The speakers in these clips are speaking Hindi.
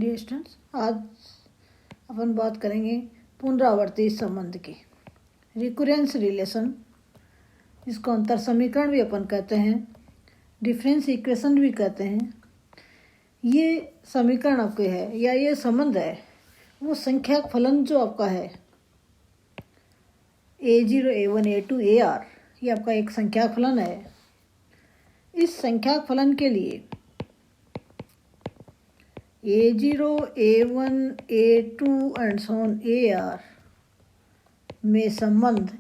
डियर स्टूडेंट्स, आज अपन बात करेंगे पुनरावर्ती संबंध की, रिकरेंस रिलेशन। इसको अंतर समीकरण भी अपन कहते हैं, डिफरेंस इक्वेशन भी कहते हैं। ये समीकरण आपके है या ये संबंध है वो संख्याक फलन जो आपका है A0 A1 A2 AR, ये आपका एक संख्याक फलन है। इस संख्याक फलन के लिए A0 A1 A2 and so on AR में संबंध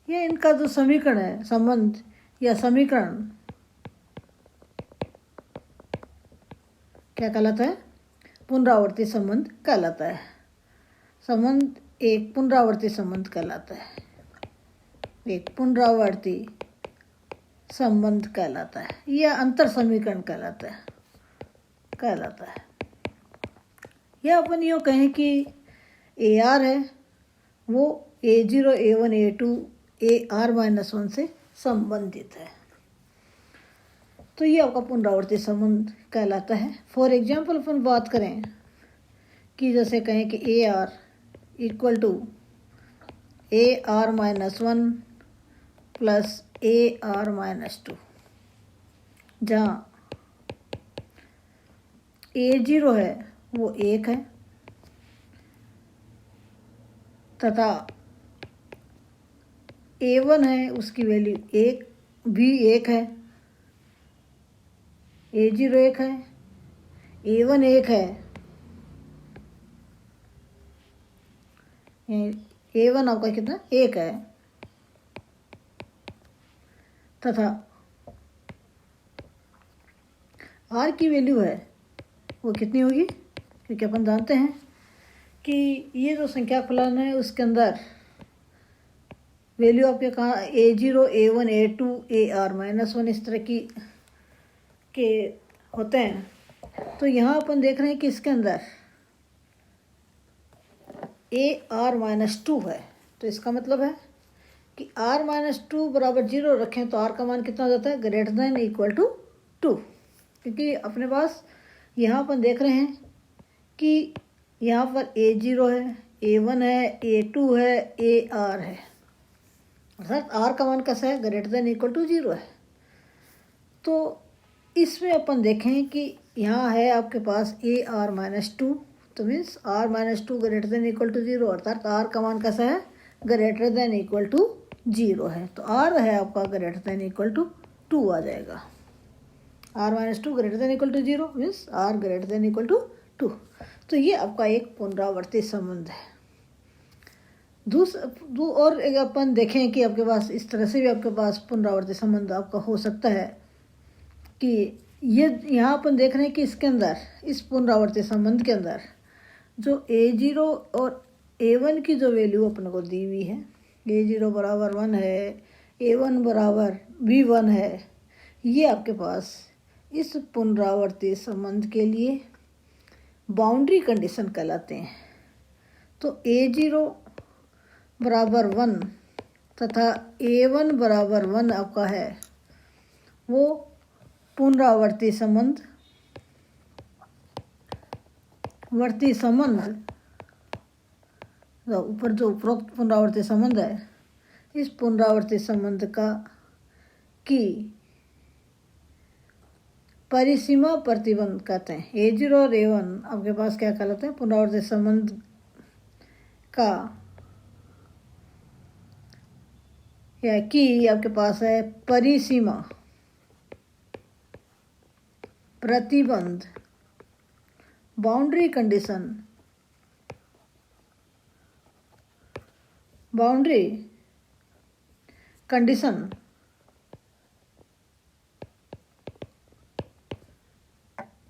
या इनका जो समीकरण है, संबंध या समीकरण क्या कहलाता है? पुनरावर्ती संबंध कहलाता है। संबंध एक पुनरावर्ती संबंध कहलाता है, एक पुनरावर्ती संबंध कहलाता है या अंतर समीकरण कहलाता है। या अपन यूँ कहें कि AR है वो A0 A1 A2 AR-1 से संबंधित है, तो ये आपका पुनरावर्ती संबंध कहलाता है। फॉर एग्जाम्पल अपन बात करें कि जैसे कहें कि AR equal to AR-1 plus AR-2, जहाँ A0 है वो 1 है तथा A1 है उसकी वैल्यू 1 भी 1 है। A0 1 है, A1 1 है, A1 आपका कितना 1 है तथा R की वैल्यू है वो कितनी होगी, क्योंकि अपन जानते हैं कि ये जो संख्या फलन है उसके अंदर वैल्यू आपके कहाँ A0 A1 A2 AR-1 इस तरह की के होते हैं। तो यहाँ अपन देख रहे हैं कि इसके अंदर AR-2 है, तो इसका मतलब है कि R-2 बराबर 0 रखें तो R का मान कितना हो जाता है, ग्रेटर देन इक्वल टू 2, क्योंकि अपने पास यहाँ अपन देख रहे हैं कि यहाँ पर A0 है, A1 है, A2 है, AR है, अर्थात R का मान कैसा है, ग्रेटर देन इक्वल टू 0 है। तो इसमें अपन देखें कि यहाँ है आपके पास AR-2, तो means R-2 greater than equal to 0, अर्थात R का मान कैसा है, ग्रेटर देन इक्वल टू 0 है। तो R है आपका ग्रेटर देन इक्वल टू 2 आ जाएगा। R-2 greater than equal to 0 means R greater than equal to 2। तो ये आपका एक पुनरावर्ती संबंध है। और एक अपन देखें कि आपके पास इस तरह से भी आपके पास पुनरावर्ती संबंध आपका हो सकता है कि ये यहाँ अपन देख रहे हैं कि इसके अंदर, इस पुनरावर्ती संबंध के अंदर जो A0 और A1 की जो वैल्यू अपन को दी हुई है, A0 बराबर 1 है, A1 बराबर भी 1 है, ये आपके पास इस पुनरावर्ती संबंध के लिए बाउंड्री कंडीशन कहलाते हैं। तो A0 बराबर 1 तथा A1 बराबर 1 आपका है वो पुनरावर्ती संबंध ऊपर जो उपरोक्त पुनरावर्ती संबंध है, इस पुनरावर्ती संबंध का की परिसीमा प्रतिबंध कहते हैं। A0 और A1 आपके पास क्या कहलाते हैं, पुनरावर्ती संबंध का या की आपके पास है परिसीमा प्रतिबंध, बाउंड्री कंडीशन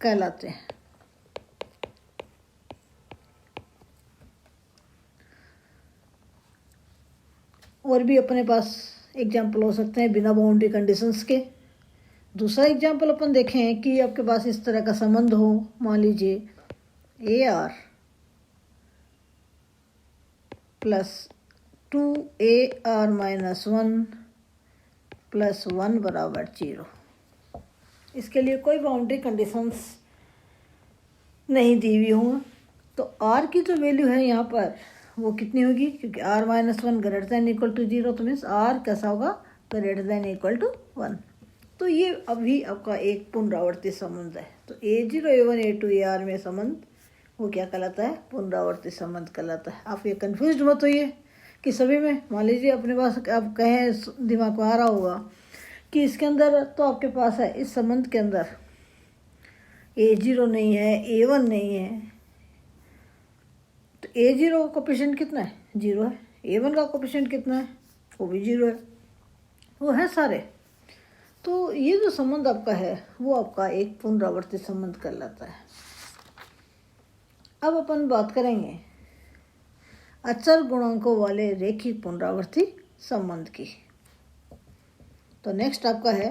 कहलाते हैं। और भी अपने पास एग्जाम्पल हो सकते हैं बिना बाउंड्री कंडीशंस के। दूसरा एग्जाम्पल अपन देखें कि आपके पास इस तरह का संबंध हो, मान लीजिए AR प्लस 2AR-1 प्लस 1 बराबर 0। इसके लिए कोई बाउंड्री कंडीशंस नहीं दी हुई हूँ, तो आर की जो वैल्यू है यहाँ पर वो कितनी होगी, क्योंकि R minus one greater than equal to zero, तो मीन्स आर कैसा होगा, greater than equal to one. तो ये अभी आपका एक पुनरावर्ती संबंध है। तो A0 A1 A2 AR में संबंध वो क्या कहलाता है, पुनरावर्ती संबंध कहलाता है। आप ये कन्फ्यूज मत होइए कि सभी में, मान लीजिए अपने पास आप कहें, दिमाग में आ रहा होगा कि इसके अंदर तो आपके पास है, इस संबंध के अंदर A0 नहीं है, A1 नहीं है, तो A0 का कोफिशिएंट कितना है, 0 है। A1 का कोफिशिएंट कितना है, वो भी 0 है, वो है सारे। तो ये जो संबंध आपका है वो आपका एक पुनरावर्ती संबंध कहलाता है। अब अपन बात करेंगे अचर गुणांकों वाले रेखिक पुनरावर्ती संबंध की। तो नेक्स्ट आपका है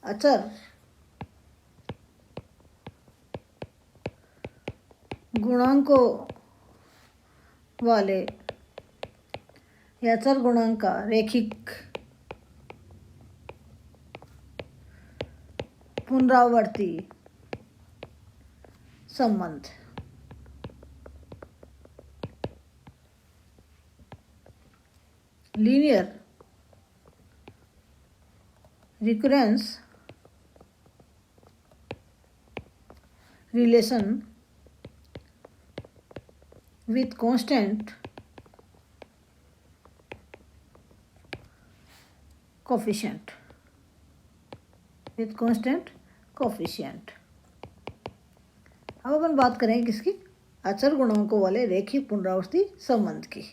अचर गुणांकों वाले या अचर गुणांक का रेखिक पुनरावर्ती संबंध। Linear recurrence relation with constant coefficient, with constant coefficient। अब अपन बात करेंगे किसकी, अचर गुणांकों वाले रेखिक पुनरावर्ती संबंध की।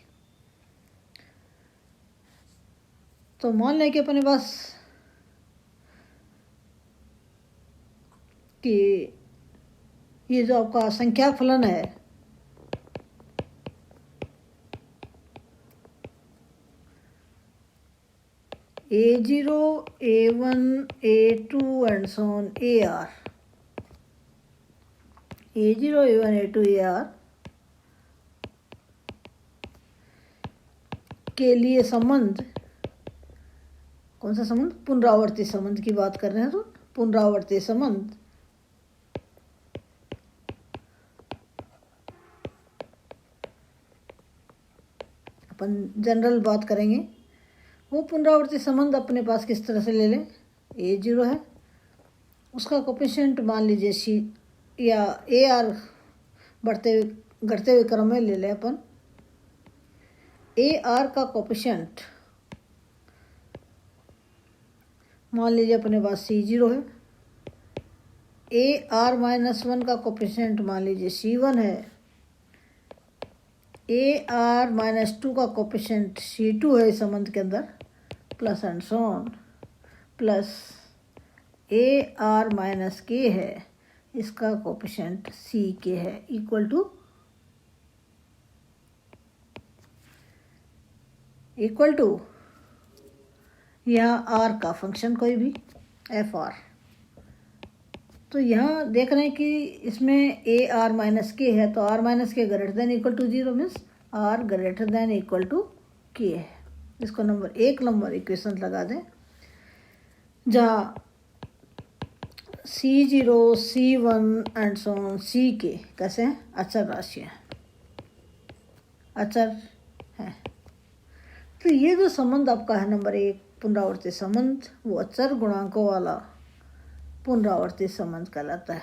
तो मान लें कि अपने पास कि ये जो आपका संख्या फलन है, A0 A1 A2 and so on AR, A0 A1 A2 AR के लिए संबंध, कौन सा संबंध, पुनरावर्ती संबंध की बात कर रहे हैं। तो पुनरावर्ती संबंध अपन जनरल बात करेंगे। वो पुनरावर्ती संबंध अपने पास किस तरह से ले लें, A0 है, उसका कोफिशिएंट मान लीजिए C या AR बढ़ते हुए घटते हुए क्रम में ले लें अपन। AR का कोफिशिएंट मान लीजिए अपने पास C0 है, AR माइनस वन का कोफिशिएंट मान लीजिए C1 है, AR माइनस टू का कोफिशिएंट C2 है इस संबंध के अंदर, plus and so on, plus AR minus के है, इसका कोफिशिएंट CK है, इक्वल टू यहाँ R का फंक्शन कोई भी FR। तो यहाँ देख रहे हैं कि इसमें AR माइनस के है, तो R minus K greater than equal to 0 means R greater than equal to K है। इसको एक नंबर इक्वेशन लगा दें, जहाँ C0 C1 and so on CK कैसे हैं, अचर राशियाँ, अचर हैं। तो ये जो संबंध आपका है नंबर एक पुनरावर्ती संबंध, वो अचर गुणांकों वाला पुनरावर्ती संबंध कहलाता है।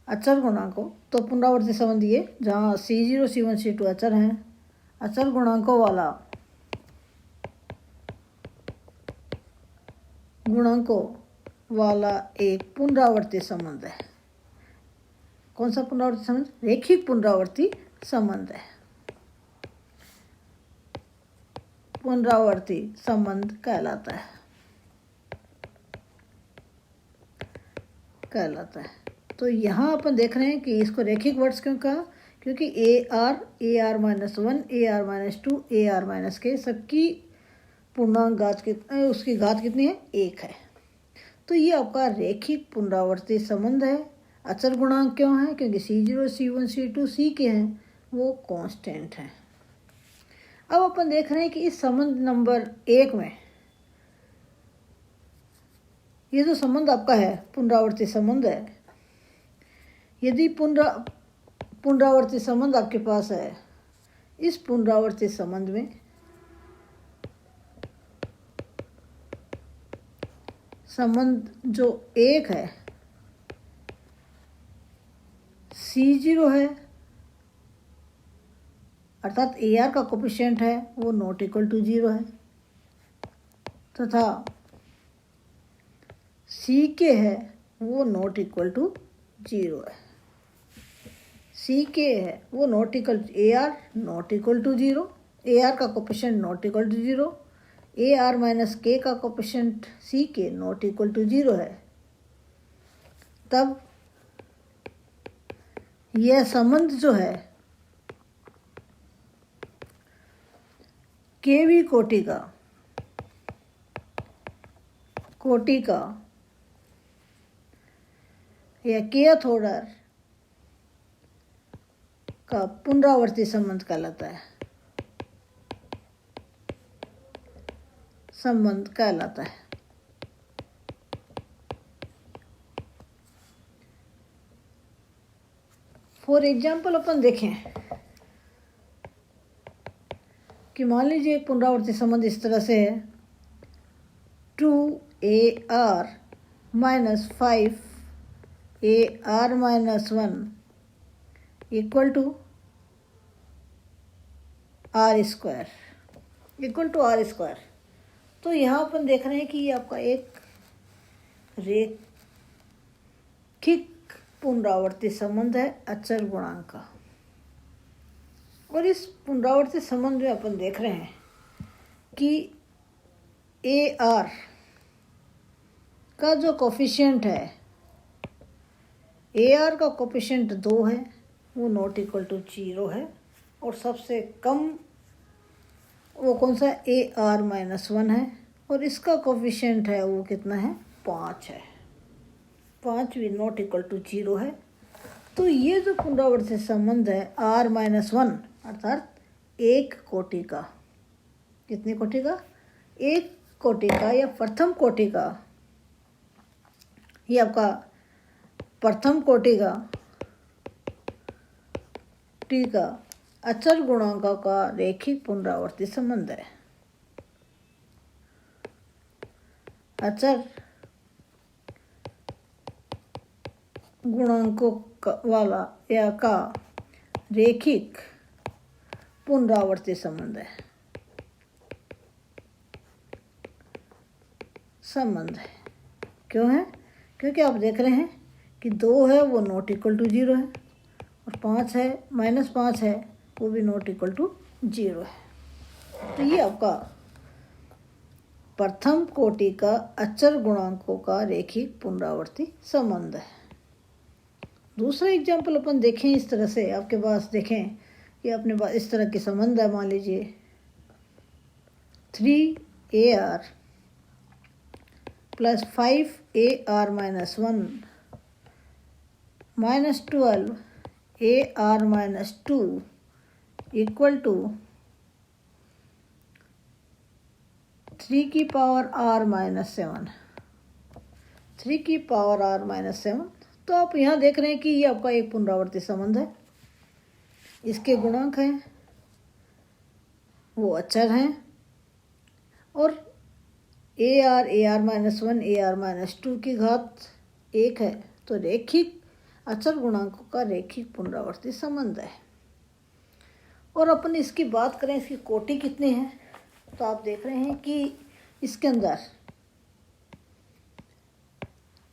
अचर गुणांकों, तो पुनरावर्ती संबंध ये जहाँ C0 C1 C2 अचर हैं, अचर गुणांकों वाला एक पुनरावर्ती संबंध है। कौन सा पुनरावर्ती संबंध, रेखिक पुनरावर्ती संबंध है। पुनरावर्ती संबंध कहलाता है। तो यहाँ अपन देख रहे हैं कि इसको रेखिक वर्ड्स क्यों कहा, क्योंकि AR minus one, AR minus two, AR minus के सबकी पूर्णांक घात उसकी घात कितनी है, 1 है। तो ये आपका रेखिक पुनरावर्ती संबंध है। अचर गुणांक क्यों है, क्योंकि C0 C1 C2 C के हैं, वो कांस्टेंट हैं। अब अपन देख रहे हैं कि इस संबंध नंबर 1 में ये जो संबंध आपका है पुनरावर्ती संबंध है, यदि पुनरावर्ती संबंध आपके पास है, इस पुनरावर्ती संबंध में संबंध जो एक है C0 है, अर्थात AR का कोफिशिएंट है वो नॉट इक्वल टू 0 है, तथा CK है वो नॉट इक्वल टू 0 है। CK है वो not equal AR not equal to 0, AR का coefficient not equal to 0, AR minus K का coefficient CK not equal to 0 है। तब यह संबंध जो है केवी कोटि का या kth ऑर्डर का पुनरावर्ती संबंध कहलाता है, फॉर एग्जाम्पल अपन देखें कि मान लीजिए एक पुनरावर्ती संबंध इस तरह से है 2AR minus 5AR minus 1 equal to R square. तो यहाँ अपन देख रहे हैं कि ये आपका एक रेखिक पुनरावर्ती संबंध है अचर गुणांक का। और इस पुनरावर्ती संबंध में अपन देख रहे हैं कि AR का जो कोफिशिएंट है, AR का कोफिशिएंट 2 है वो नॉट इक्वल टू 0 है, और सबसे कम वो कौन सा AR माइनस 1 है, और इसका कोफिशिएंट है वो कितना है 5 है, 5 भी नॉट इक्वल टू 0 है। तो ये जो पुनरावर्ती संबंध है R माइनस 1 अर्थात एक कोटि का, कितनी कोटि का, एक कोटि का या प्रथम कोटि का, ये आपका प्रथम कोटि का अचर गुणांकों का रेखिक पुनरावर्ती संबंध है। अचर गुणांकों वाला या का रेखिक पुनरावर्ती संबंध है, क्यों है? क्योंकि आप देख रहे हैं कि 2 है वो नॉट इक्वल टू 0 है, और 5 है माइनस 5 है वो भी नॉट इक्वल टू 0 है। तो ये आपका प्रथम कोटि का अचर गुणांकों का रेखिक पुनरावर्ती संबंध है। दूसरा एग्जाम्पल अपन देखें इस तरह से, आपके पास देखें कि अपने पास इस तरह के संबंध है, मान लीजिए 3AR plus 5AR minus 1 minus 12AR minus 2 equal to 3 की पावर R माइनस 7, 3 की पावर R माइनस 7। तो आप यहाँ देख रहे हैं कि ये आपका एक पुनरावर्ती संबंध है, इसके गुणांक हैं वो अचर हैं, और AR माइनस 1 AR माइनस 2 की घात 1 है। तो रेखिक अचर गुणांकों का रेखिक पुनरावर्ती संबंध है। और अपन इसकी बात करें इसकी कोटि कितनी है, तो आप देख रहे हैं कि इसके अंदर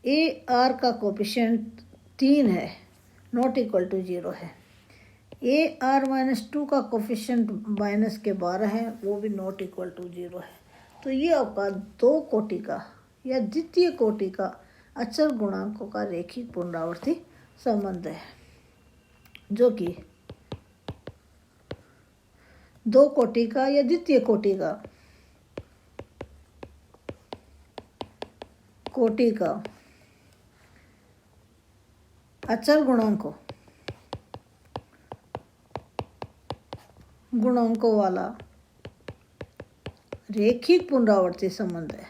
AR का कोफिशिएंट 3 है, नॉट इक्वल टू 0 है। AR माइनस 2 का कोफिशिएंट माइनस के 12 है, वो भी नॉट इक्वल टू 0 है। तो ये आपका 2 कोटि का या द्वितीय कोटि का अचर गुणांकों का रेखिक पुनरावर्ती संबंध है, जो कि 2 कोटि का या द्वितीय कोटि का अचर गुणांकों वाला रेखिक पुनरावर्ती संबंध है,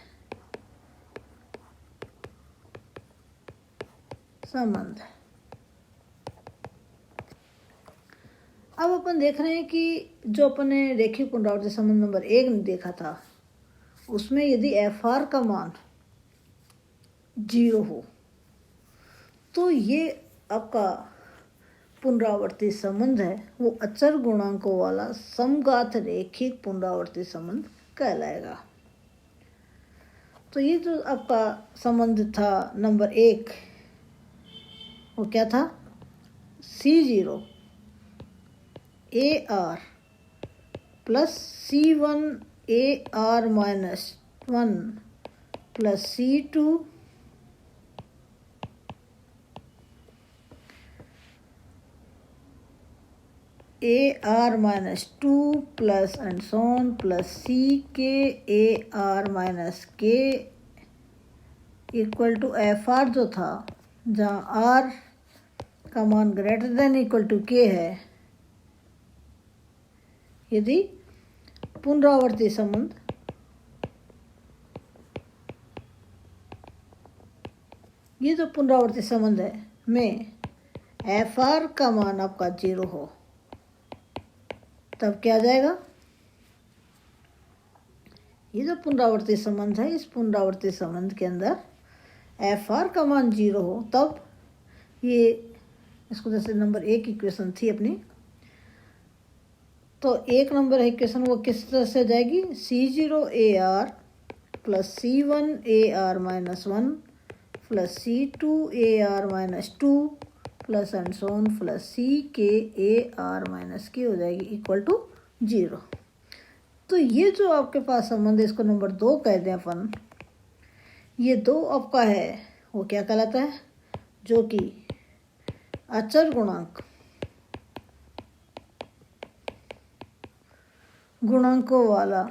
अब अपन देख रहे हैं कि जो अपन ने रेखीय पुनरावर्ती संबंध नंबर 1 देखा था उसमें यदि एफ आर का मान 0 हो तो ये आपका पुनरावर्ती संबंध है वो अचर गुणांकों वाला समघात रेखिक पुनरावर्ती संबंध कहलाएगा। तो ये जो आपका संबंध था नंबर 1 वो क्या था, C0 AR plus C1 AR minus 1 plus C2 AR minus 2 plus and so on plus CK AR minus K equal to FR जो था जहाँ R का मान greater than equal to K है, यदि पुनरावर्ती संबंध ये जो पुनरावर्ती संबंध है में FR का मान आपका 0 हो तब क्या आ जाएगा, ये जो पुनरावर्ती संबंध है इस पुनरावर्ती संबंध के अंदर एफ आर का मान 0 हो तब ये इसको जैसे नंबर 1 इक्वेशन थी अपनी, तो 1 नंबर इक्वेशन वो किस तरह से जाएगी, C0 AR plus C1 AR minus 1 plus C2 AR minus 2 plus and so on plus CK AR minus K हो जाएगी इक्वल टू 0। तो ये जो आपके पास संबंध है इसको नंबर 2 कह दें अपन, ये 2 आपका है वो क्या कहलाता है, जो कि अचर गुणांकों वाला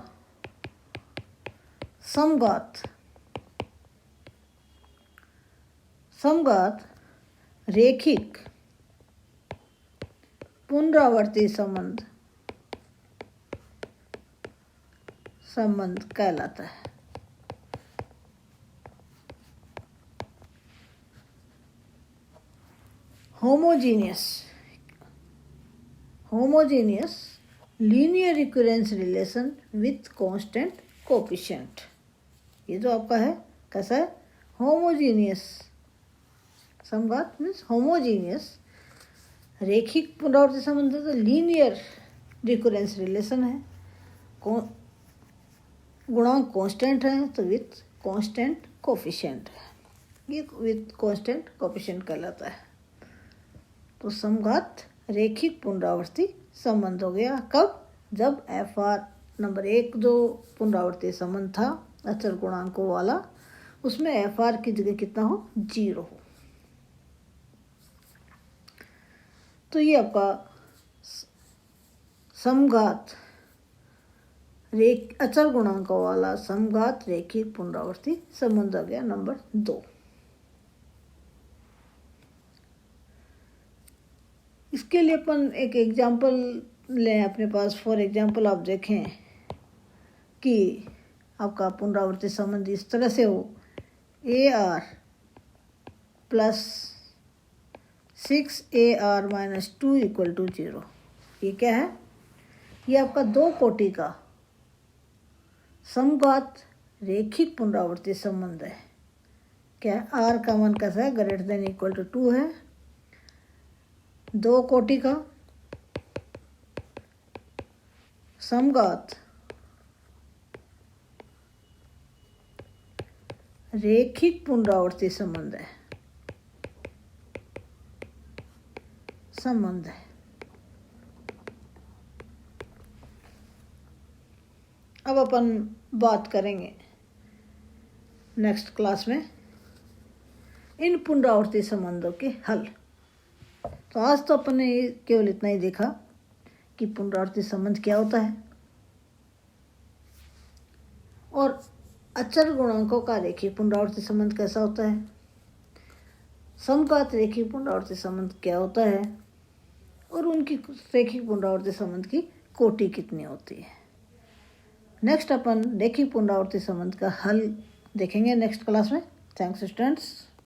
समघात रेखिक पुनरावर्ती संबंध कहलाता है। Homogeneous linear equivalence relation with constant coefficient, ये जो आपका है कैसा है, होमोजीनियस समघात मीन्स होमोजीनियस रेखिक पुनरावर्ती संबंध तो लीनियर रिकरेंस रिलेशन है, गुणांक कांस्टेंट है तो विथ कांस्टेंट कोएफिशिएंट है, ये विथ कांस्टेंट कोएफिशिएंट कहलाता है। तो समघात रेखिक पुनरावर्ती संबंध हो गया कब, जब एफ आर नंबर 1 जो पुनरावर्ती संबंध था अचर गुणांकों वाला उसमें एफ आर की जगह कितना हो, 0 हो। तो ये आपका समघात अचर गुणांकों वाला समघात रेखिक पुनरावर्ती संबंध आ गया नंबर 2। इसके लिए अपन एक एग्जाम्पल लें अपने पास। फॉर एग्जाम्पल आप देखें कि आपका पुनरावर्ती संबंध इस तरह से हो, AR plus 6AR minus 2 equal to 0। ये क्या है, ये आपका 2 कोटि का समघात रेखिक पुनरावर्ती संबंध है। क्या है, R का मान कैसा है, ग्रेटर देन इक्वल टू 2 है, 2 कोटि का समघात रेखिक पुनरावर्ती संबंध है। अब अपन बात करेंगे नेक्स्ट क्लास में इन पुनरावर्ती संबंधों के हल। तो आज तो अपन ने केवल इतना ही देखा कि पुनरावर्ती संबंध क्या होता है और अचर गुणांकों का रेखीय पुनरावर्ती संबंध कैसा होता है, समघात रेखीय पुनरावर्ती संबंध क्या होता है और उनकी रेखीय पुनरावर्ती संबंध की कोटि कितनी होती है। नेक्स्ट अपन रेखीय पुनरावर्ती संबंध का हल देखेंगे नेक्स्ट क्लास में। Thanks students.